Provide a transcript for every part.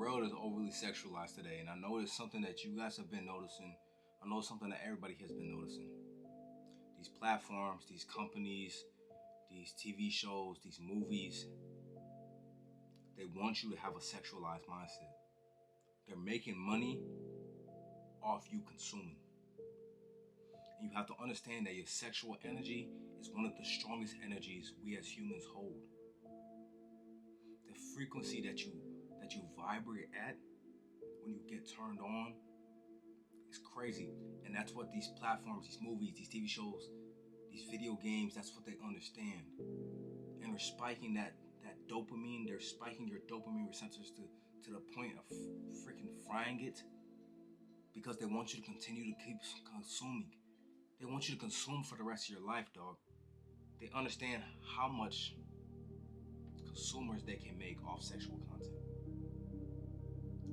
world is overly sexualized today, and I know it's something that you guys have been noticing. I know it's something that everybody has been noticing. These platforms, these companies, these TV shows, these movies, they want you to have a sexualized mindset. They're making money off you consuming. And you have to understand that your sexual energy is one of the strongest energies we as humans hold. The frequency that you vibrate at when you get turned on is crazy. And that's what these platforms, these movies, these TV shows, these video games, that's what they understand. And they're spiking that dopamine, they're spiking your dopamine receptors to the point of freaking frying it, because they want you to continue to keep consuming. They want you to consume for the rest of your life, dog. They understand how much consumers they can make off sexual content.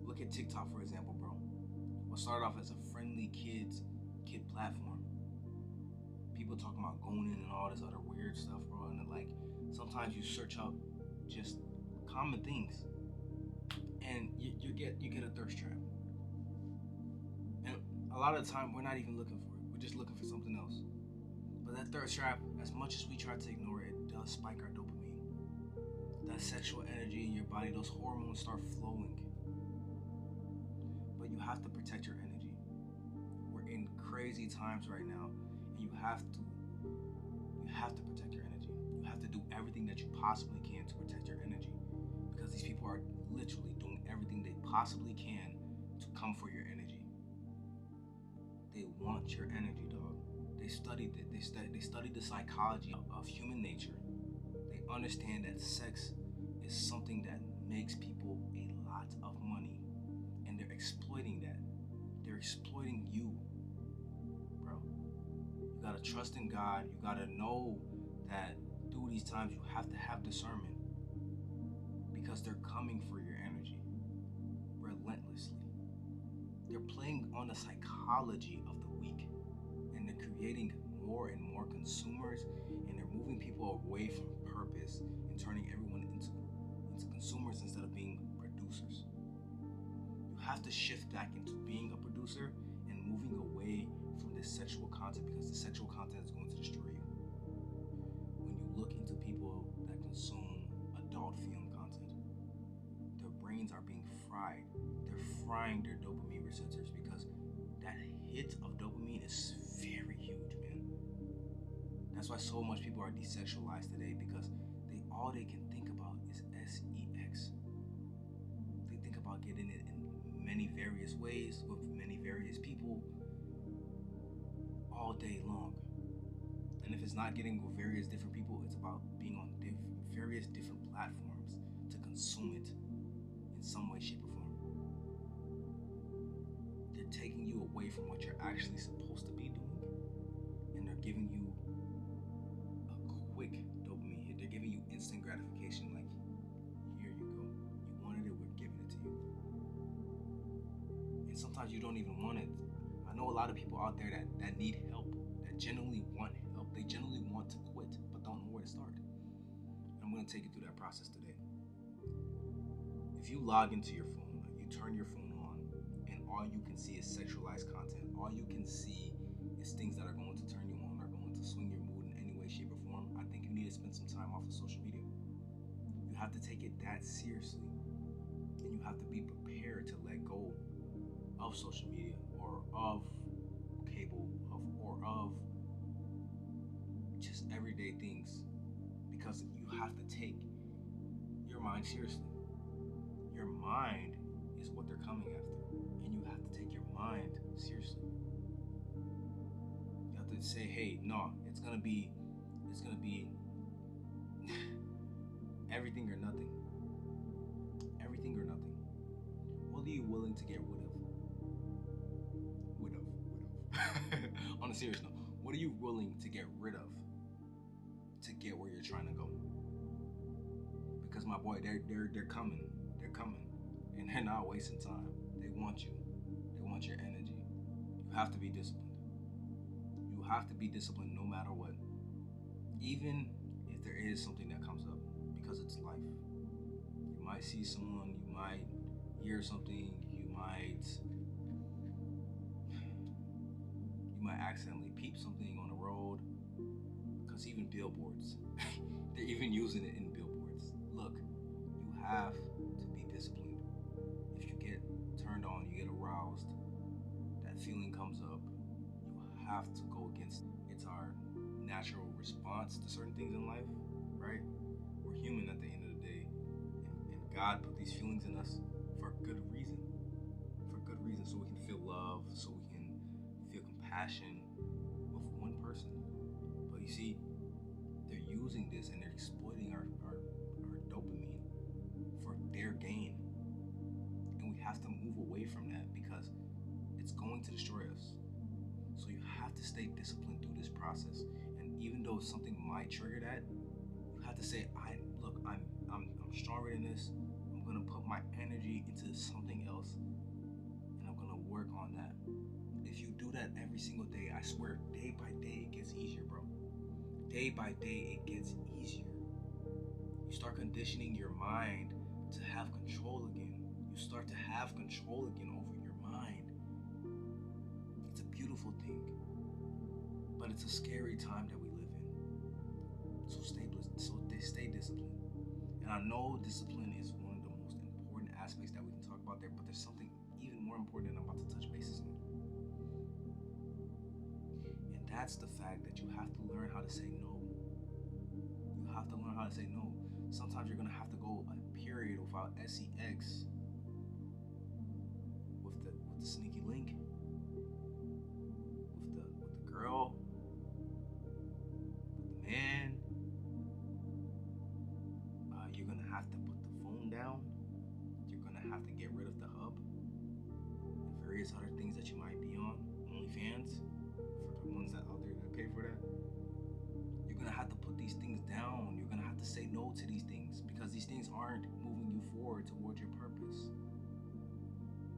Look at TikTok, for example, bro. What started off as a friendly kid platform. People talking about going in and all this other weird stuff, bro. And like, sometimes you search up just common things, and you get a thirst trap. And a lot of the time, we're not even looking for it. We're just looking for something else. But that thirst trap, as much as we try to ignore it, it does spike our dopamine. That sexual energy in your body, those hormones start flowing. But you have to protect your energy. We're in crazy times right now, and you have to protect your energy. You have to do everything that you possibly can to protect your energy, because these people are literally doing everything they possibly can to come for your energy. They want your energy, dog. They studied it. They studied the psychology of human nature. They understand that sex is something that makes people a lot of money, and they're exploiting that. They're exploiting you, bro. You gotta trust in God. You gotta know that through these times you have to have discernment, because they're coming for your energy relentlessly. They're playing on the psychology of the weak, and they're creating more and more consumers, and they're moving people away from purpose and turning everyone into consumers instead of being producers. You have to shift back into being a producer and moving away from this sexual content, because the sexual content is going to destroy you. When you look into people that consume adult film content, their brains are being fried. They're frying their dopamine receptors, because that hit of dopamine is very huge, man. That's why so much people are desexualized today, because all they can think about is sex. They think about getting it in many various ways with many various people all day long. And if it's not getting with various different people, it's about being on various different platforms to consume it in some way, shape, or form. They're taking you away from what you're actually supposed to be doing, and they're giving you a quick dopamine hit. They're giving you instant gratification, like, here you go. You wanted it, we're giving it to you. And sometimes you don't even want it. I know a lot of people out there that need help, that genuinely want help. They genuinely want to quit, but don't know where to start. And I'm going to take you through that process today. If you log into your phone, you turn your phone on, and all you can see is sexualized content, all you can see is things that are going to turn you on, are going to swing your mood in any way, shape, or form, I think you need to spend some time off of social media. You have to take it that seriously, and you have to be prepared to let go of social media, or of cable, or of just everyday things, because you have to take your mind seriously. Your mind is what they're coming after, and you have to take your mind seriously. You have to say, hey, no, it's gonna be everything or nothing. Everything or nothing. What are you willing to get rid of? On a serious note, what are you willing to get rid of to get where you're trying to go? Because my boy, they're coming. They're coming. And they're not wasting time. They want you. They want your energy. You have to be disciplined. You have to be disciplined no matter what. Even if there is something that comes up, because it's life. You might see someone, you might hear something, you might accidentally peep something on the road, because even billboards, they're even using it in billboards. Look, you have to be disciplined. If you get turned on, you get aroused, that feeling comes up, you have to go against it. It's our natural response to certain things in life, right? We're human at the end of the day, and God put these feelings in us for a good reason. For a good reason, so we can feel love, so we can feel compassion with one person. But you see, they're using this and they're exploiting our dopamine for their gain. And we have to move away from that, because it's going to destroy us. So you have to stay disciplined through this process. And even though something might trigger that, you have to say, I'm stronger than this. I'm gonna put my energy into something else, and I'm gonna work on that. If you do that every single day, I swear, day by day it gets easier, bro. Day by day it gets easier. You start conditioning your mind to have control again. You start to have control again over your mind. It's a beautiful thing, but it's a scary time that we live in. So stay disciplined. And I know discipline is one of the most important aspects that we can talk about there, but there's something even more important that I'm about to touch bases on. And that's the fact that you have to learn how to say no. You have to learn how to say no. Sometimes you're gonna have to go a period without sex with the sneaky link, with the girl, with the man. You're gonna have to put the phone down. You're gonna have to get rid of the hub and various other things that you might be on. OnlyFans, for the ones that out there that pay for that. You're gonna have to put these things down. You're gonna have to say no to these things, because these things aren't moving you forward towards your purpose.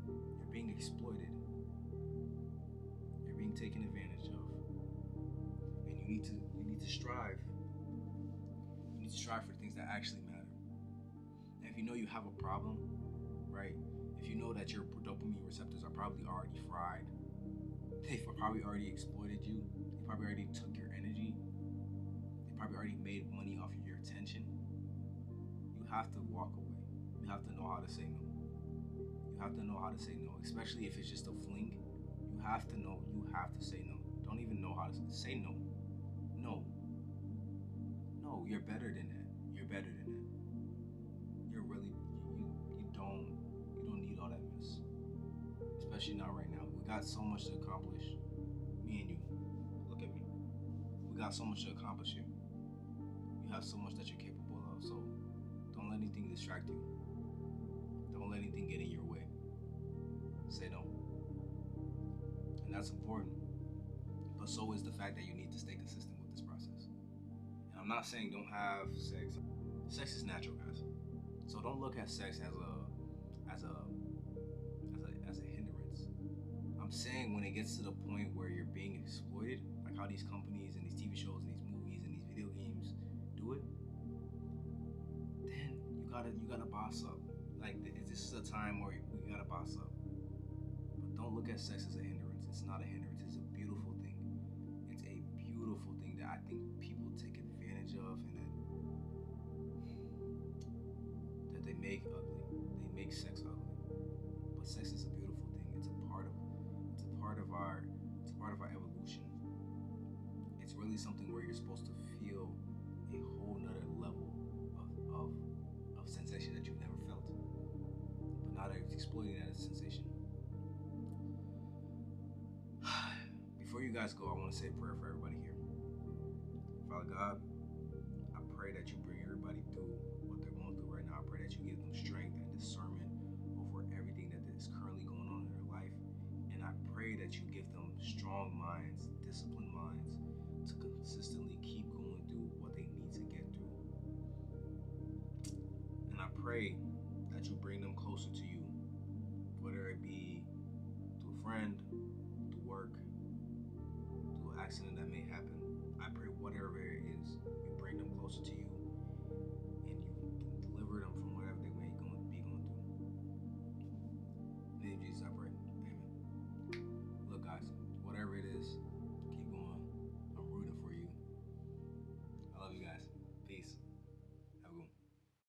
You're being exploited. You're being taken advantage of. And you need to strive. You need to strive for things that actually matter. And if you know you have a problem, right? If you know that your dopamine receptors are probably already fried, they've probably already exploited you, they probably already took your energy, they probably already made money off of your attention, you have to walk away. You have to know how to say no. You have to know how to say no, especially if it's just a fling. You have to know, you have to say no. Don't even know how to say no. No. No, you're better than that. You're better than that. You're really, you don't need all that mess. Especially not right now. We got so much to accomplish. Me and you. Look at me. We got so much to accomplish here. You have so much that you're capable of. So don't let anything distract you. Don't let anything get in your way. Say no. And that's important. But so is the fact that you need to stay consistent with this process. And I'm not saying don't have sex. Sex is natural, guys. So don't look at sex as a hindrance. I'm saying when it gets to the point where you're being exploited, like how these companies and these TV shows and these movies and these video games do it, then you gotta boss up. Like, this is a time where we gotta boss up. But don't look at sex as a hindrance. It's not a hindrance. It's a beautiful thing. It's a beautiful thing that I think people take advantage of, and that they make ugly. They make sex ugly. But sex is a beautiful thing. It's a part of our evolution. It's really something where you're supposed to feel a whole nother level of sensation that you've never felt. But now they're exploiting that as a sensation. Before you guys go, I want to say a prayer for everybody here. Father God, I pray that you bring everybody through what they're going through right now. I pray that you give them strength and discernment over everything that is currently going on in their life. And I pray that you give them strong minds, disciplined minds, to consistently keep going through what they need to get through. And I pray that you bring them closer to you, whether it be through a friend, through work, through an accident that may happen. I pray whatever it is, you bring them closer to you, and you can deliver them from whatever they may be going through. Jesus I pray. Amen. Look, guys, whatever it is